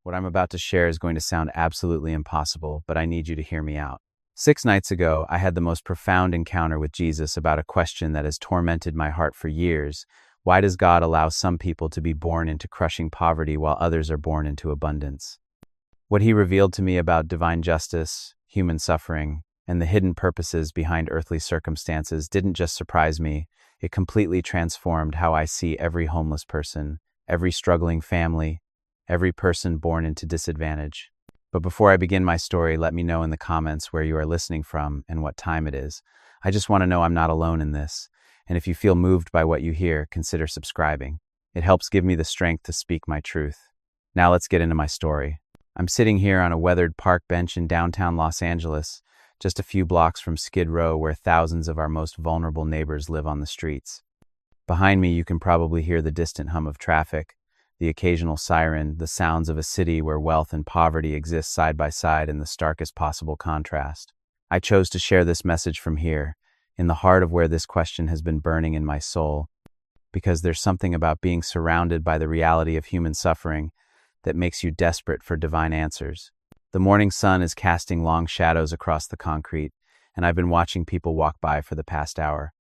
What I'm about to share is going to sound absolutely impossible, but I need you to hear me out. 6 nights ago, I had the most profound encounter with Jesus about a question that has tormented my heart for years. Why does God allow some people to be born into crushing poverty while others are born into abundance? What he revealed to me about divine justice, human suffering, and the hidden purposes behind earthly circumstances didn't just surprise me, it completely transformed how I see every homeless person, every struggling family, every person born into disadvantage. But before I begin my story, let me know in the comments where you are listening from and what time it is. I just want to know I'm not alone in this. And if you feel moved by what you hear, consider subscribing. It helps give me the strength to speak my truth. Now let's get into my story. I'm sitting here on a weathered park bench in downtown Los Angeles, just a few blocks from Skid Row, where thousands of our most vulnerable neighbors live on the streets. Behind me, you can probably hear the distant hum of traffic, the occasional siren, the sounds of a city where wealth and poverty exist side by side in the starkest possible contrast. I chose to share this message from here, in the heart of where this question has been burning in my soul, because there's something about being surrounded by the reality of human suffering that makes you desperate for divine answers. The morning sun is casting long shadows across the concrete, and I've been watching people walk by for the past hour.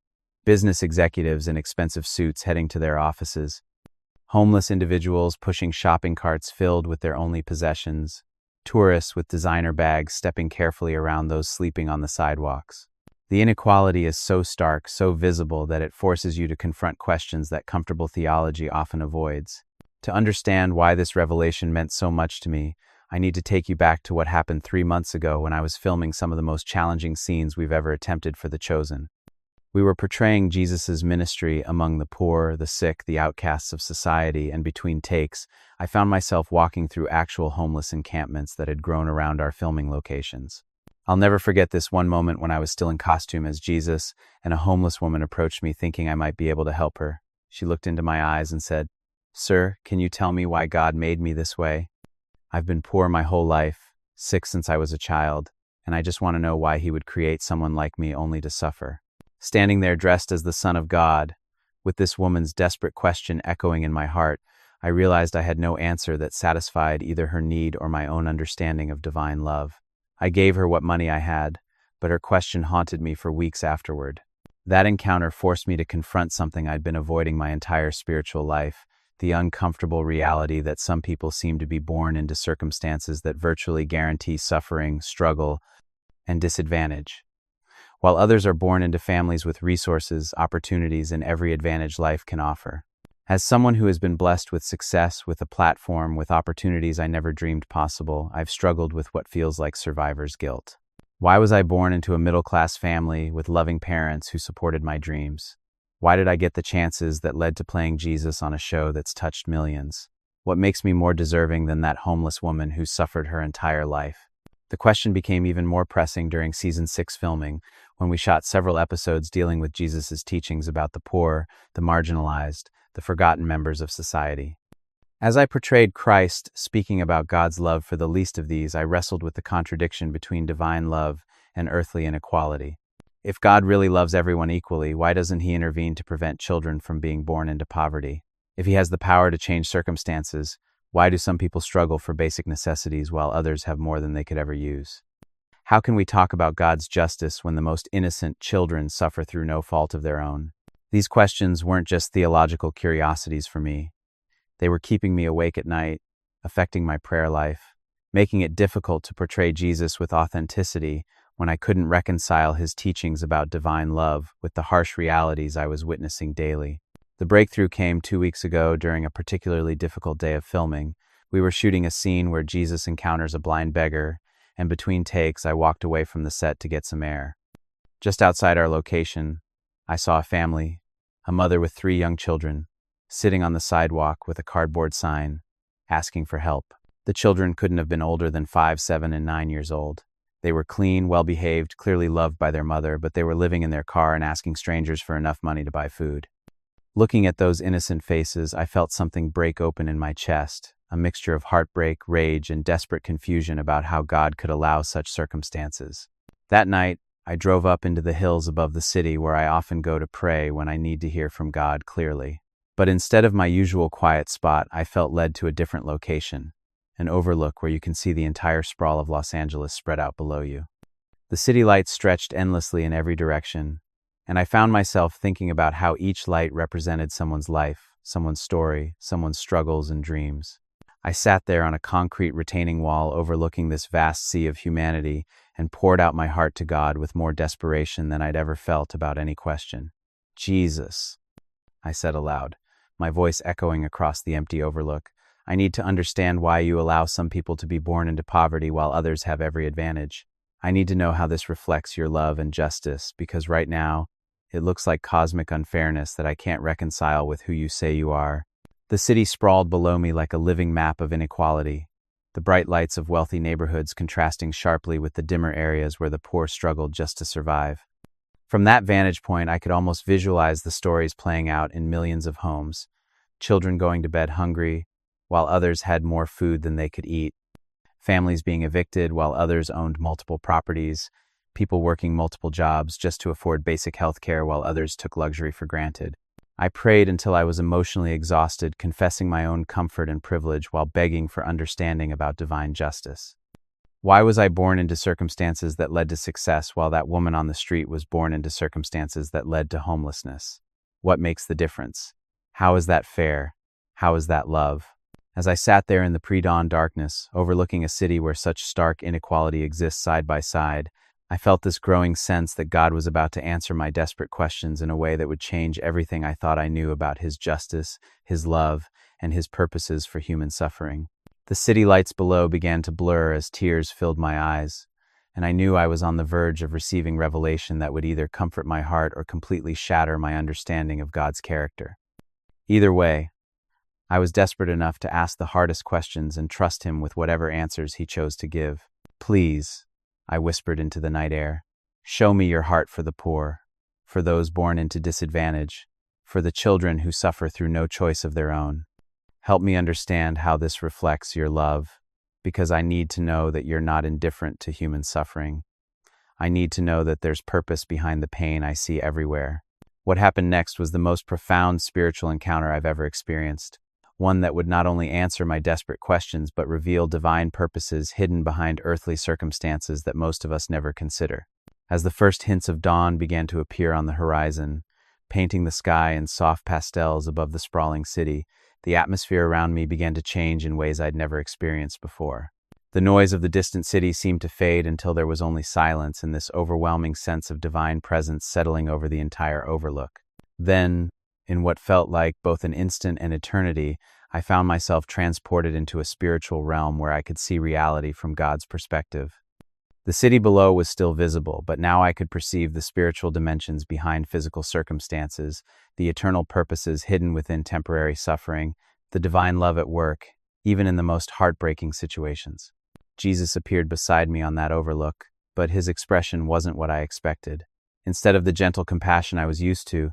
Business executives in expensive suits heading to their offices, homeless individuals pushing shopping carts filled with their only possessions, tourists with designer bags stepping carefully around those sleeping on the sidewalks. The inequality is so stark, so visible, that it forces you to confront questions that comfortable theology often avoids. To understand why this revelation meant so much to me, I need to take you back to what happened 3 months ago when I was filming some of the most challenging scenes we've ever attempted for The Chosen. We were portraying Jesus' ministry among the poor, the sick, the outcasts of society, and between takes, I found myself walking through actual homeless encampments that had grown around our filming locations. I'll never forget this one moment when I was still in costume as Jesus, and a homeless woman approached me thinking I might be able to help her. She looked into my eyes and said, "Sir, can you tell me why God made me this way? I've been poor my whole life, sick since I was a child, and I just want to know why he would create someone like me only to suffer." Standing there dressed as the Son of God, with this woman's desperate question echoing in my heart, I realized I had no answer that satisfied either her need or my own understanding of divine love. I gave her what money I had, but her question haunted me for weeks afterward. That encounter forced me to confront something I'd been avoiding my entire spiritual life, the uncomfortable reality that some people seem to be born into circumstances that virtually guarantee suffering, struggle, and disadvantage, while others are born into families with resources, opportunities, and every advantage life can offer. As someone who has been blessed with success, with a platform, with opportunities I never dreamed possible, I've struggled with what feels like survivor's guilt. Why was I born into a middle-class family with loving parents who supported my dreams? Why did I get the chances that led to playing Jesus on a show that's touched millions? What makes me more deserving than that homeless woman who suffered her entire life? The question became even more pressing during season 6 filming, when we shot several episodes dealing with Jesus' teachings about the poor, the marginalized, the forgotten members of society. As I portrayed Christ speaking about God's love for the least of these, I wrestled with the contradiction between divine love and earthly inequality. If God really loves everyone equally, why doesn't he intervene to prevent children from being born into poverty? If he has the power to change circumstances, why do some people struggle for basic necessities while others have more than they could ever use? How can we talk about God's justice when the most innocent children suffer through no fault of their own? These questions weren't just theological curiosities for me. They were keeping me awake at night, affecting my prayer life, making it difficult to portray Jesus with authenticity when I couldn't reconcile his teachings about divine love with the harsh realities I was witnessing daily. The breakthrough came 2 weeks ago during a particularly difficult day of filming. We were shooting a scene where Jesus encounters a blind beggar, and between takes, I walked away from the set to get some air. Just outside our location, I saw a family, a mother with 3 young children, sitting on the sidewalk with a cardboard sign, asking for help. The children couldn't have been older than 5, 7, and 9 years old. They were clean, well-behaved, clearly loved by their mother, but they were living in their car and asking strangers for enough money to buy food. Looking at those innocent faces, I felt something break open in my chest, a mixture of heartbreak, rage, and desperate confusion about how God could allow such circumstances. That night, I drove up into the hills above the city where I often go to pray when I need to hear from God clearly. But instead of my usual quiet spot, I felt led to a different location, an overlook where you can see the entire sprawl of Los Angeles spread out below you. The city lights stretched endlessly in every direction, and I found myself thinking about how each light represented someone's life, someone's story, someone's struggles and dreams. I sat there on a concrete retaining wall overlooking this vast sea of humanity and poured out my heart to God with more desperation than I'd ever felt about any question. "Jesus," I said aloud, my voice echoing across the empty overlook. "I need to understand why you allow some people to be born into poverty while others have every advantage. I need to know how this reflects your love and justice, because right now, it looks like cosmic unfairness that I can't reconcile with who you say you are." The city sprawled below me like a living map of inequality, the bright lights of wealthy neighborhoods contrasting sharply with the dimmer areas where the poor struggled just to survive. From that vantage point, I could almost visualize the stories playing out in millions of homes, children going to bed hungry, while others had more food than they could eat, families being evicted while others owned multiple properties, people working multiple jobs just to afford basic health care while others took luxury for granted. I prayed until I was emotionally exhausted, confessing my own comfort and privilege while begging for understanding about divine justice. Why was I born into circumstances that led to success while that woman on the street was born into circumstances that led to homelessness? What makes the difference? How is that fair? How is that love? As I sat there in the pre-dawn darkness, overlooking a city where such stark inequality exists side by side, I felt this growing sense that God was about to answer my desperate questions in a way that would change everything I thought I knew about His justice, His love, and His purposes for human suffering. The city lights below began to blur as tears filled my eyes, and I knew I was on the verge of receiving revelation that would either comfort my heart or completely shatter my understanding of God's character. Either way, I was desperate enough to ask the hardest questions and trust Him with whatever answers He chose to give. "Please," I whispered into the night air, "show me your heart for the poor, for those born into disadvantage, for the children who suffer through no choice of their own. Help me understand how this reflects your love, because I need to know that you're not indifferent to human suffering. I need to know that there's purpose behind the pain I see everywhere." What happened next was the most profound spiritual encounter I've ever experienced, one that would not only answer my desperate questions but reveal divine purposes hidden behind earthly circumstances that most of us never consider. As the first hints of dawn began to appear on the horizon, painting the sky in soft pastels above the sprawling city, the atmosphere around me began to change in ways I'd never experienced before. The noise of the distant city seemed to fade until there was only silence and this overwhelming sense of divine presence settling over the entire overlook. Then, in what felt like both an instant and eternity, I found myself transported into a spiritual realm where I could see reality from God's perspective. The city below was still visible, but now I could perceive the spiritual dimensions behind physical circumstances, the eternal purposes hidden within temporary suffering, the divine love at work, even in the most heartbreaking situations. Jesus appeared beside me on that overlook, but His expression wasn't what I expected. Instead of the gentle compassion I was used to,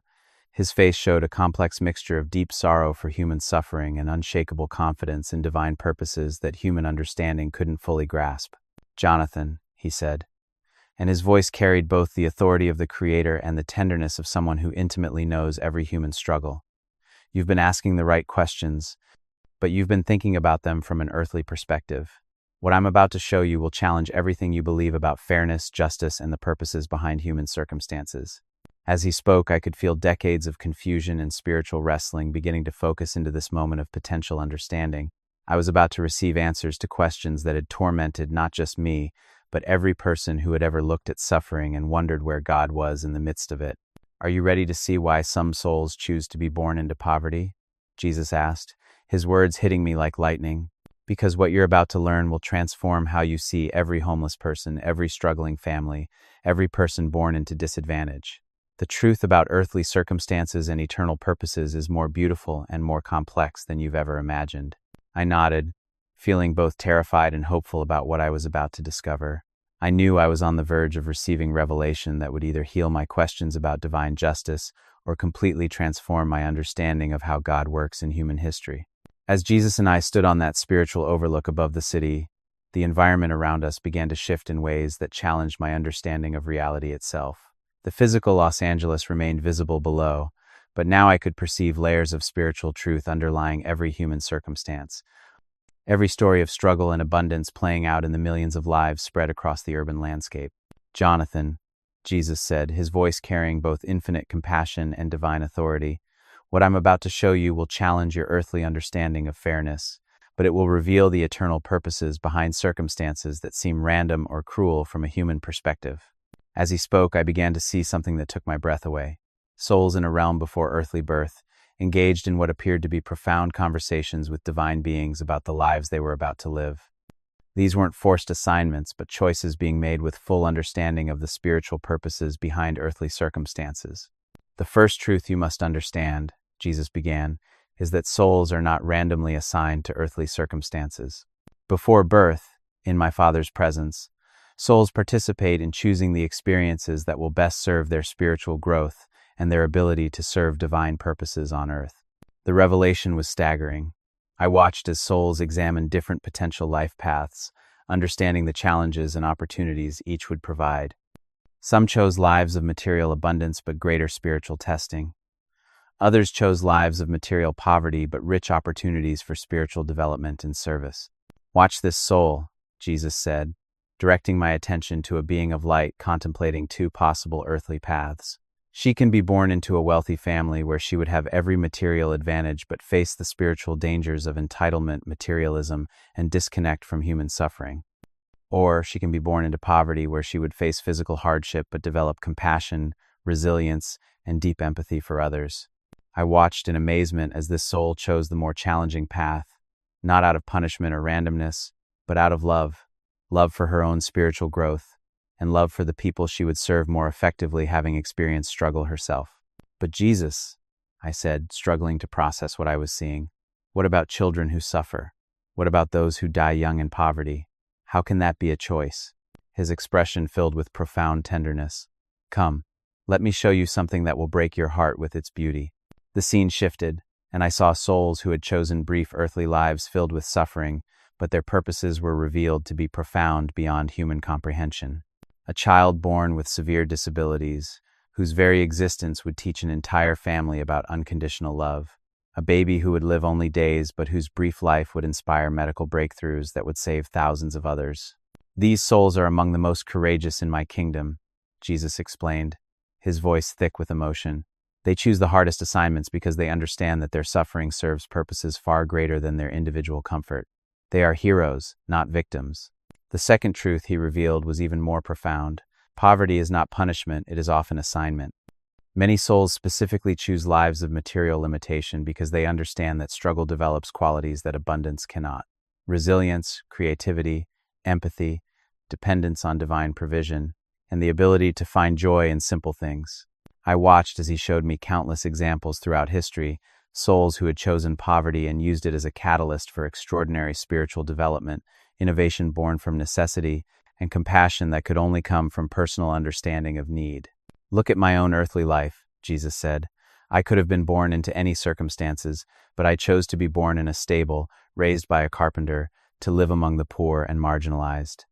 His face showed a complex mixture of deep sorrow for human suffering and unshakable confidence in divine purposes that human understanding couldn't fully grasp. "Jonathan," He said, and His voice carried both the authority of the Creator and the tenderness of someone who intimately knows every human struggle. "You've been asking the right questions, but you've been thinking about them from an earthly perspective. What I'm about to show you will challenge everything you believe about fairness, justice, and the purposes behind human circumstances." As He spoke, I could feel decades of confusion and spiritual wrestling beginning to focus into this moment of potential understanding. I was about to receive answers to questions that had tormented not just me, but every person who had ever looked at suffering and wondered where God was in the midst of it. "Are you ready to see why some souls choose to be born into poverty?" Jesus asked, His words hitting me like lightning. "Because what you're about to learn will transform how you see every homeless person, every struggling family, every person born into disadvantage. The truth about earthly circumstances and eternal purposes is more beautiful and more complex than you've ever imagined." I nodded, feeling both terrified and hopeful about what I was about to discover. I knew I was on the verge of receiving revelation that would either heal my questions about divine justice or completely transform my understanding of how God works in human history. As Jesus and I stood on that spiritual overlook above the city, the environment around us began to shift in ways that challenged my understanding of reality itself. The physical Los Angeles remained visible below, but now I could perceive layers of spiritual truth underlying every human circumstance. every story of struggle and abundance playing out in the millions of lives spread across the urban landscape. Jonathan, Jesus said, his voice carrying both infinite compassion and divine authority, what I'm about to show you will challenge your earthly understanding of fairness, but it will reveal the eternal purposes behind circumstances that seem random or cruel from a human perspective. As he spoke, I began to see something that took my breath away. Souls in a realm before earthly birth, engaged in what appeared to be profound conversations with divine beings about the lives they were about to live. These weren't forced assignments, but choices being made with full understanding of the spiritual purposes behind earthly circumstances. The first truth you must understand, Jesus began, is that souls are not randomly assigned to earthly circumstances. Before birth, in my Father's presence, souls participate in choosing the experiences that will best serve their spiritual growth and their ability to serve divine purposes on earth. The revelation was staggering. I watched as souls examined different potential life paths, understanding the challenges and opportunities each would provide. Some chose lives of material abundance but greater spiritual testing. Others chose lives of material poverty but rich opportunities for spiritual development and service. Watch this soul, Jesus said, directing my attention to a being of light contemplating two possible earthly paths. She can be born into a wealthy family where she would have every material advantage but face the spiritual dangers of entitlement, materialism, and disconnect from human suffering. Or she can be born into poverty where she would face physical hardship but develop compassion, resilience, and deep empathy for others. I watched in amazement as this soul chose the more challenging path, not out of punishment or randomness, but out of love for her own spiritual growth, and love for the people she would serve more effectively, having experienced struggle herself. But Jesus, I said, struggling to process what I was seeing, what about children who suffer? What about those who die young in poverty? How can that be a choice? His expression filled with profound tenderness. Come, let me show you something that will break your heart with its beauty. The scene shifted, and I saw souls who had chosen brief earthly lives filled with suffering, but their purposes were revealed to be profound beyond human comprehension. A child born with severe disabilities, whose very existence would teach an entire family about unconditional love. A baby who would live only days, but whose brief life would inspire medical breakthroughs that would save thousands of others. These souls are among the most courageous in my kingdom, Jesus explained, his voice thick with emotion. They choose the hardest assignments because they understand that their suffering serves purposes far greater than their individual comfort. They are heroes, not victims. The second truth he revealed was even more profound. Poverty is not punishment, it is often assignment. Many souls specifically choose lives of material limitation because they understand that struggle develops qualities that abundance cannot. Resilience, creativity, empathy, dependence on divine provision, and the ability to find joy in simple things. I watched as he showed me countless examples throughout history, souls who had chosen poverty and used it as a catalyst for extraordinary spiritual development, innovation born from necessity, and compassion that could only come from personal understanding of need. Look at my own earthly life, Jesus said. I could have been born into any circumstances, but I chose to be born in a stable, raised by a carpenter, to live among the poor and marginalized.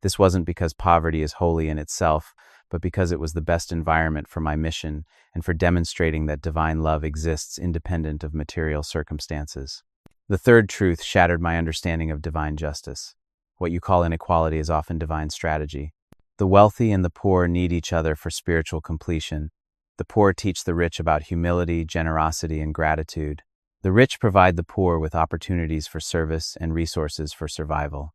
This wasn't because poverty is holy in itself, but because it was the best environment for my mission and for demonstrating that divine love exists independent of material circumstances. The third truth shattered my understanding of divine justice. What you call inequality is often divine strategy. The wealthy and the poor need each other for spiritual completion. The poor teach the rich about humility, generosity, and gratitude. The rich provide the poor with opportunities for service and resources for survival.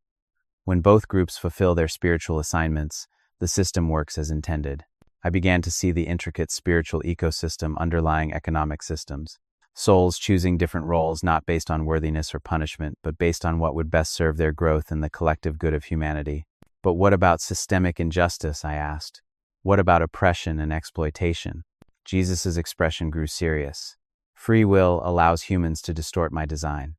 When both groups fulfill their spiritual assignments, the system works as intended. I began to see the intricate spiritual ecosystem underlying economic systems. Souls choosing different roles not based on worthiness or punishment, but based on what would best serve their growth and the collective good of humanity. But what about systemic injustice, I asked? What about oppression and exploitation? Jesus' expression grew serious. Free will allows humans to distort my design.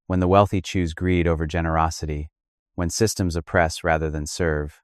When the wealthy choose greed over generosity, when systems oppress rather than serve,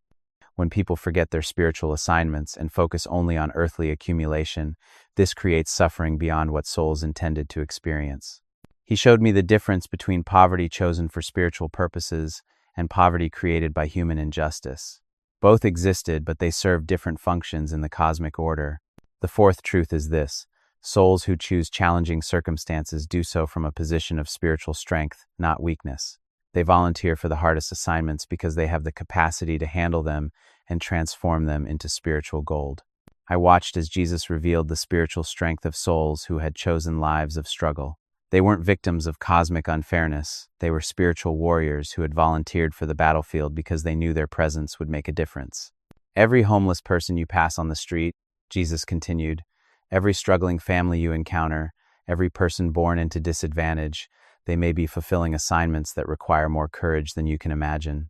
when people forget their spiritual assignments and focus only on earthly accumulation, this creates suffering beyond what souls intended to experience. He showed me the difference between poverty chosen for spiritual purposes and poverty created by human injustice. Both existed, but they served different functions in the cosmic order. The fourth truth is this: souls who choose challenging circumstances do so from a position of spiritual strength, not weakness. They volunteer for the hardest assignments because they have the capacity to handle them and transform them into spiritual gold. I watched as Jesus revealed the spiritual strength of souls who had chosen lives of struggle. They weren't victims of cosmic unfairness. They were spiritual warriors who had volunteered for the battlefield because they knew their presence would make a difference. Every homeless person you pass on the street, Jesus continued, every struggling family you encounter, every person born into disadvantage, they may be fulfilling assignments that require more courage than you can imagine.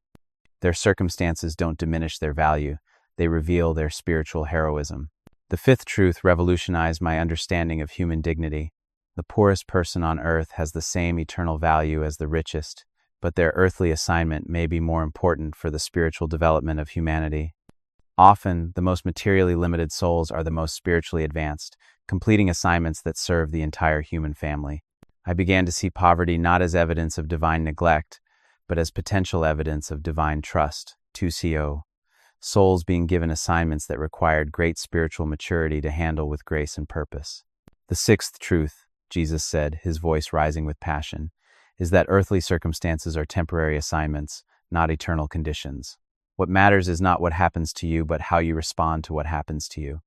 Their circumstances don't diminish their value. They reveal their spiritual heroism. The fifth truth revolutionized my understanding of human dignity. The poorest person on earth has the same eternal value as the richest, but their earthly assignment may be more important for the spiritual development of humanity. Often, the most materially limited souls are the most spiritually advanced, completing assignments that serve the entire human family. I began to see poverty not as evidence of divine neglect, but as potential evidence of divine trust, 2CO. Souls being given assignments that required great spiritual maturity to handle with grace and purpose. The sixth truth, Jesus said, his voice rising with passion, is that earthly circumstances are temporary assignments, not eternal conditions. What matters is not what happens to you, but how you respond to what happens to you.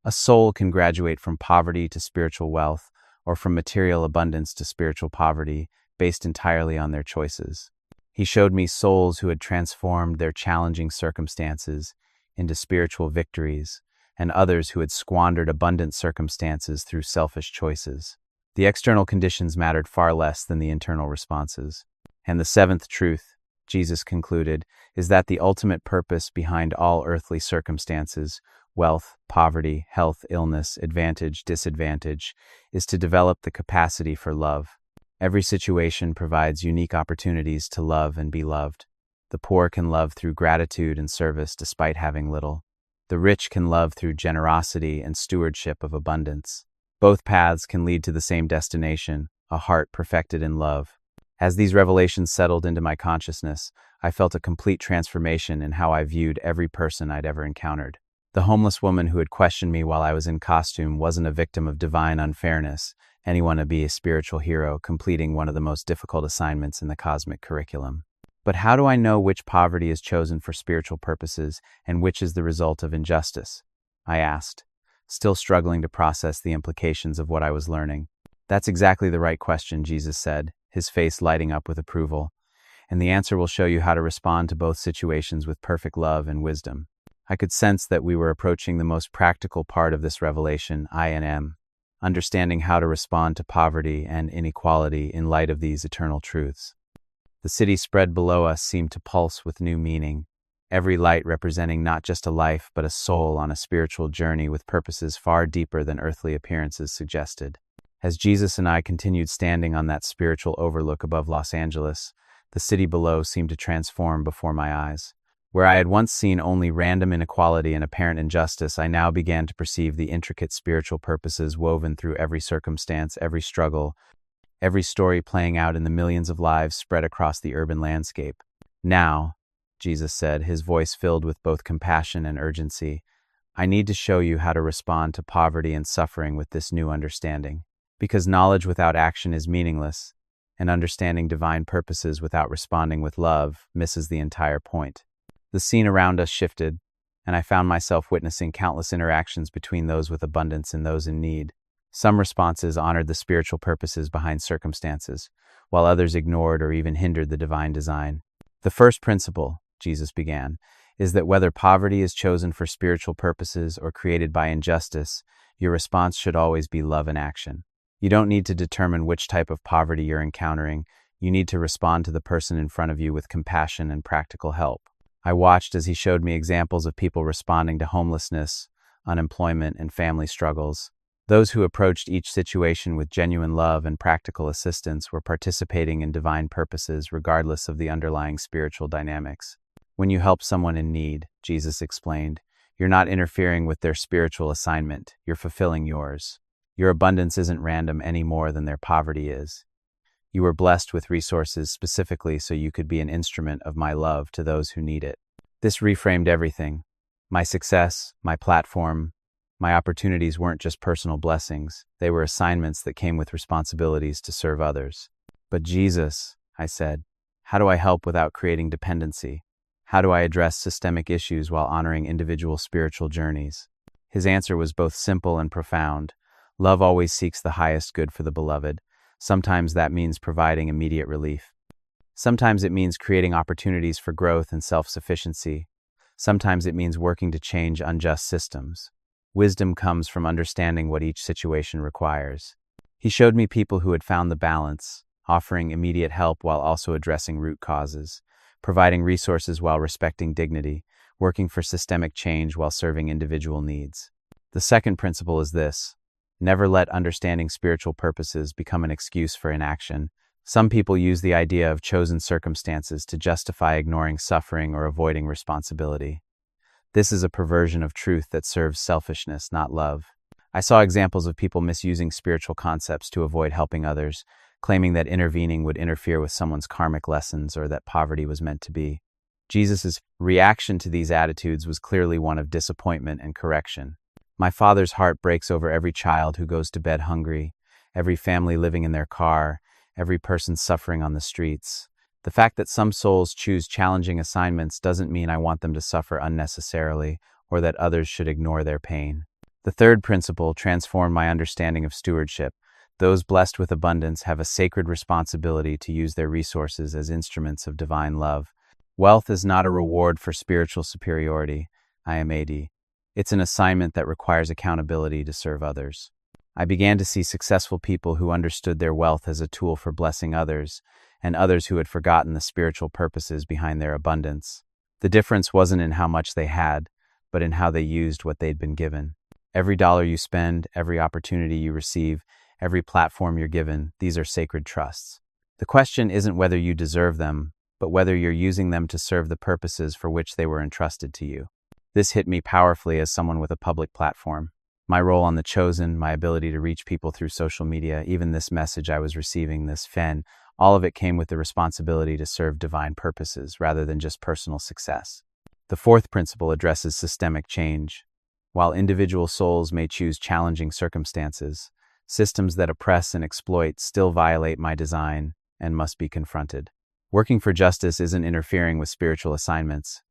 A soul can graduate from poverty to spiritual wealth, or from material abundance to spiritual poverty, based entirely on their choices. He showed me souls who had transformed their challenging circumstances into spiritual victories, and others who had squandered abundant circumstances through selfish choices. The external conditions mattered far less than the internal responses. And the seventh truth, Jesus concluded, is that the ultimate purpose behind all earthly circumstances, wealth, poverty, health, illness, advantage, disadvantage, is to develop the capacity for love. Every situation provides unique opportunities to love and be loved. The poor can love through gratitude and service despite having little. The rich can love through generosity and stewardship of abundance. Both paths can lead to the same destination, a heart perfected in love. As these revelations settled into my consciousness, I felt a complete transformation in how I viewed every person I'd ever encountered. The homeless woman who had questioned me while I was in costume wasn't a victim of divine unfairness. Anyone to be a spiritual hero, completing one of the most difficult assignments in the cosmic curriculum. But how do I know which poverty is chosen for spiritual purposes and which is the result of injustice? I asked, still struggling to process the implications of what I was learning. That's exactly the right question, Jesus said, his face lighting up with approval. And the answer will show you how to respond to both situations with perfect love and wisdom. I could sense that we were approaching the most practical part of this revelation, I&M, understanding how to respond to poverty and inequality in light of these eternal truths. The city spread below us seemed to pulse with new meaning, every light representing not just a life but a soul on a spiritual journey with purposes far deeper than earthly appearances suggested. As Jesus and I continued standing on that spiritual overlook above Los Angeles, the city below seemed to transform before my eyes. Where I had once seen only random inequality and apparent injustice, I now began to perceive the intricate spiritual purposes woven through every circumstance, every struggle, every story playing out in the millions of lives spread across the urban landscape. Now, Jesus said, his voice filled with both compassion and urgency, I need to show you how to respond to poverty and suffering with this new understanding. Because knowledge without action is meaningless, and understanding divine purposes without responding with love misses the entire point. The scene around us shifted, and I found myself witnessing countless interactions between those with abundance and those in need. Some responses honored the spiritual purposes behind circumstances, while others ignored or even hindered the divine design. The first principle, Jesus began, is that whether poverty is chosen for spiritual purposes or created by injustice, your response should always be love in action. You don't need to determine which type of poverty you're encountering. You need to respond to the person in front of you with compassion and practical help. I watched as he showed me examples of people responding to homelessness, unemployment, and family struggles. Those who approached each situation with genuine love and practical assistance were participating in divine purposes regardless of the underlying spiritual dynamics. When you help someone in need, Jesus explained, you're not interfering with their spiritual assignment, you're fulfilling yours. Your abundance isn't random any more than their poverty is. You were blessed with resources specifically so you could be an instrument of my love to those who need it. This reframed everything. My success, my platform, my opportunities weren't just personal blessings. They were assignments that came with responsibilities to serve others. But Jesus, I said, How do I help without creating dependency? How do I address systemic issues while honoring individual spiritual journeys? His answer was both simple and profound. Love always seeks the highest good for the beloved. Sometimes that means providing immediate relief. Sometimes it means creating opportunities for growth and self-sufficiency. Sometimes it means working to change unjust systems. Wisdom comes from understanding what each situation requires. He showed me people who had found the balance, offering immediate help while also addressing root causes, providing resources while respecting dignity, working for systemic change while serving individual needs. The second principle is this: never let understanding spiritual purposes become an excuse for inaction. Some people use the idea of chosen circumstances to justify ignoring suffering or avoiding responsibility. This is a perversion of truth that serves selfishness, not love. I saw examples of people misusing spiritual concepts to avoid helping others, claiming that intervening would interfere with someone's karmic lessons or that poverty was meant to be. Jesus' reaction to these attitudes was clearly one of disappointment and correction. My Father's heart breaks over every child who goes to bed hungry, every family living in their car, every person suffering on the streets. The fact that some souls choose challenging assignments doesn't mean I want them to suffer unnecessarily or that others should ignore their pain. The third principle transformed my understanding of stewardship. Those blessed with abundance have a sacred responsibility to use their resources as instruments of divine love. Wealth is not a reward for spiritual superiority, IMAD. It's an assignment that requires accountability to serve others. I began to see successful people who understood their wealth as a tool for blessing others, and others who had forgotten the spiritual purposes behind their abundance. The difference wasn't in how much they had, but in how they used what they'd been given. Every dollar you spend, every opportunity you receive, every platform you're given, these are sacred trusts. The question isn't whether you deserve them, but whether you're using them to serve the purposes for which they were entrusted to you. This hit me powerfully as someone with a public platform. My role on The Chosen, my ability to reach people through social media, even this message I was receiving, this fen, all of it came with the responsibility to serve divine purposes rather than just personal success. The fourth principle addresses systemic change. While individual souls may choose challenging circumstances, systems that oppress and exploit still violate my design and must be confronted. Working for justice isn't interfering with spiritual assignments.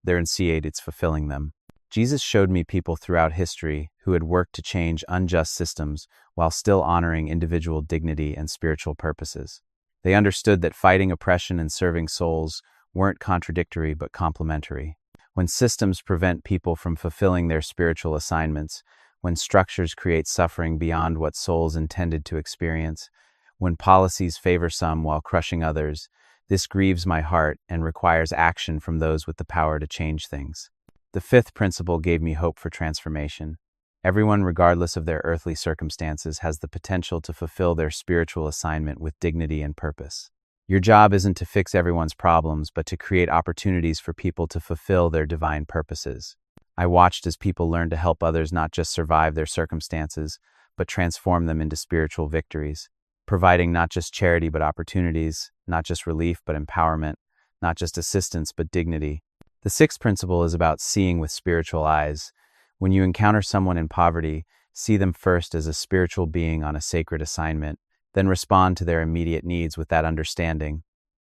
It's fulfilling them. Jesus showed me people throughout history who had worked to change unjust systems while still honoring individual dignity and spiritual purposes. They understood that fighting oppression and serving souls weren't contradictory but complementary. When systems prevent people from fulfilling their spiritual assignments, when structures create suffering beyond what souls intended to experience, when policies favor some while crushing others, this grieves my heart and requires action from those with the power to change things. The fifth principle gave me hope for transformation. Everyone, regardless of their earthly circumstances, has the potential to fulfill their spiritual assignment with dignity and purpose. Your job isn't to fix everyone's problems, but to create opportunities for people to fulfill their divine purposes. I watched as people learned to help others not just survive their circumstances, but transform them into spiritual victories, providing not just charity but opportunities, not just relief but empowerment, not just assistance but dignity. The sixth principle is about seeing with spiritual eyes. When you encounter someone in poverty, see them first as a spiritual being on a sacred assignment, then respond to their immediate needs with that understanding.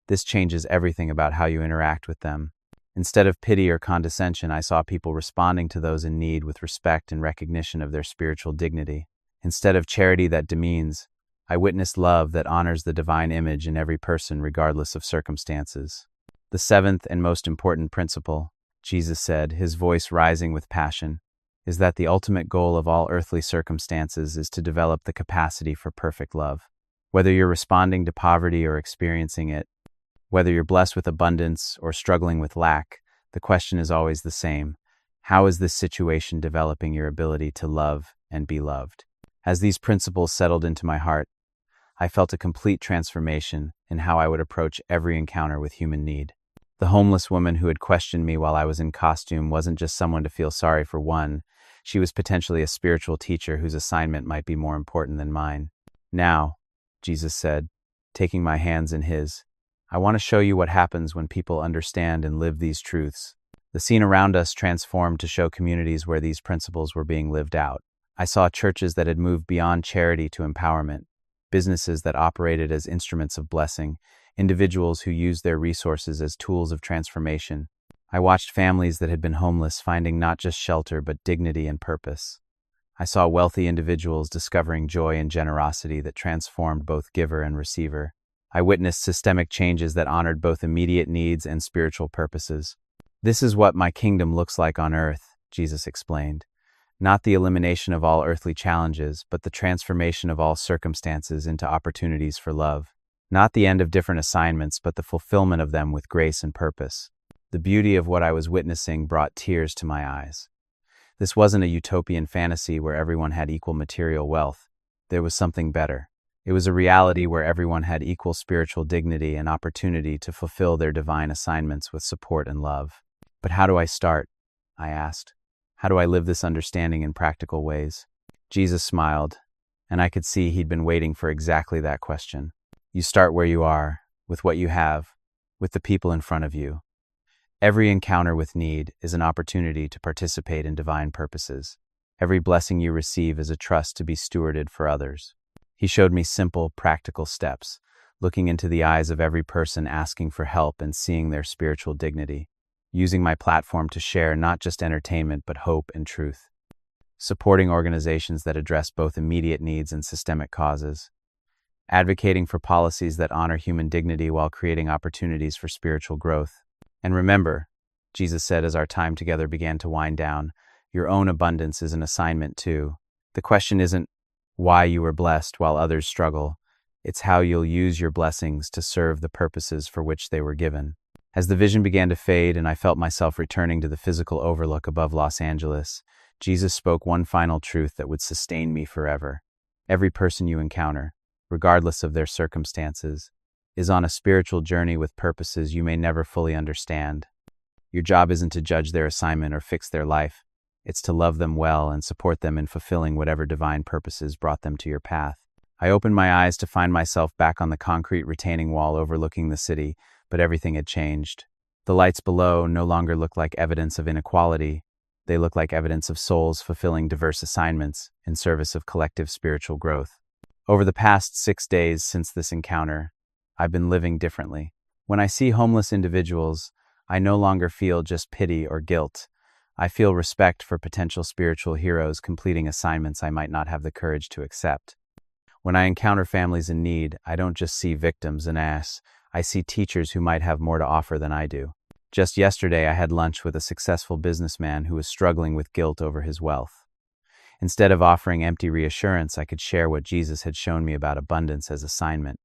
This changes everything about how you interact with them. Instead of pity or condescension, I saw people responding to those in need with respect and recognition of their spiritual dignity. Instead of charity that demeans, I witnessed love that honors the divine image in every person regardless of circumstances. The seventh and most important principle, Jesus said, his voice rising with passion, is that the ultimate goal of all earthly circumstances is to develop the capacity for perfect love. Whether you're responding to poverty or experiencing it, whether you're blessed with abundance or struggling with lack, the question is always the same. How is this situation developing your ability to love and be loved? As these principles settled into my heart, I felt a complete transformation in how I would approach every encounter with human need. The homeless woman who had questioned me while I was in costume wasn't just someone to feel sorry for. She was potentially a spiritual teacher whose assignment might be more important than mine. Now, Jesus said, taking my hands in his, I want to show you what happens when people understand and live these truths. The scene around us transformed to show communities where these principles were being lived out. I saw churches that had moved beyond charity to empowerment, businesses that operated as instruments of blessing, individuals who used their resources as tools of transformation. I watched families that had been homeless finding not just shelter but dignity and purpose. I saw wealthy individuals discovering joy and generosity that transformed both giver and receiver. I witnessed systemic changes that honored both immediate needs and spiritual purposes. "This is what my kingdom looks like on earth," Jesus explained. "Not the elimination of all earthly challenges, but the transformation of all circumstances into opportunities for love. Not the end of different assignments, but the fulfillment of them with grace and purpose." The beauty of what I was witnessing brought tears to my eyes. This wasn't a utopian fantasy where everyone had equal material wealth. There was something better. It was a reality where everyone had equal spiritual dignity and opportunity to fulfill their divine assignments with support and love. "But how do I start?" I asked. "How do I live this understanding in practical ways?" Jesus smiled, and I could see he'd been waiting for exactly that question. "You start where you are, with what you have, with the people in front of you. Every encounter with need is an opportunity to participate in divine purposes. Every blessing you receive is a trust to be stewarded for others." He showed me simple, practical steps, looking into the eyes of every person asking for help and seeing their spiritual dignity, using my platform to share not just entertainment but hope and truth, supporting organizations that address both immediate needs and systemic causes, advocating for policies that honor human dignity while creating opportunities for spiritual growth. "And remember," Jesus said as our time together began to wind down, "your own abundance is an assignment too. The question isn't why you were blessed while others struggle. It's how you'll use your blessings to serve the purposes for which they were given." As the vision began to fade and I felt myself returning to the physical overlook above Los Angeles, Jesus spoke one final truth that would sustain me forever. Every person you encounter, regardless of their circumstances, is on a spiritual journey with purposes you may never fully understand. Your job isn't to judge their assignment or fix their life. It's to love them well and support them in fulfilling whatever divine purposes brought them to your path. I opened my eyes to find myself back on the concrete retaining wall overlooking the city, but everything had changed. The lights below no longer looked like evidence of inequality. They looked like evidence of souls fulfilling diverse assignments in service of collective spiritual growth. Over the past 6 days since this encounter, I've been living differently. When I see homeless individuals, I no longer feel just pity or guilt. I feel respect for potential spiritual heroes completing assignments I might not have the courage to accept. When I encounter families in need, I don't just see victims and I see teachers who might have more to offer than I do. Just yesterday, I had lunch with a successful businessman who was struggling with guilt over his wealth. Instead of offering empty reassurance, I could share what Jesus had shown me about abundance as assignment.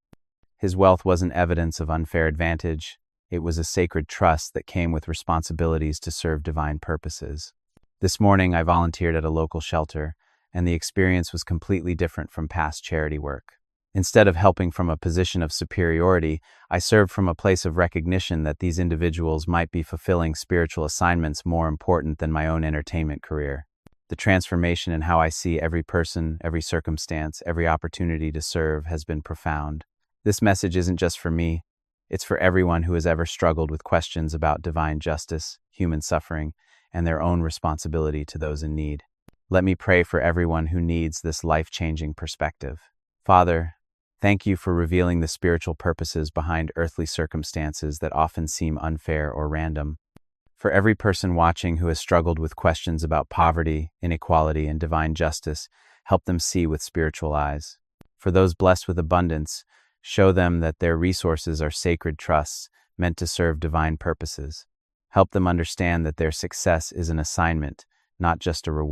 His wealth wasn't evidence of unfair advantage. It was a sacred trust that came with responsibilities to serve divine purposes. This morning, I volunteered at a local shelter, and the experience was completely different from past charity work. Instead of helping from a position of superiority, I served from a place of recognition that these individuals might be fulfilling spiritual assignments more important than my own entertainment career. The transformation in how I see every person, every circumstance, every opportunity to serve has been profound. This message isn't just for me. It's for everyone who has ever struggled with questions about divine justice, human suffering, and their own responsibility to those in need. Let me pray for everyone who needs this life-changing perspective. Father, thank you for revealing the spiritual purposes behind earthly circumstances that often seem unfair or random. For every person watching who has struggled with questions about poverty, inequality, and divine justice, help them see with spiritual eyes. For those blessed with abundance, show them that their resources are sacred trusts meant to serve divine purposes. Help them understand that their success is an assignment, not just a reward.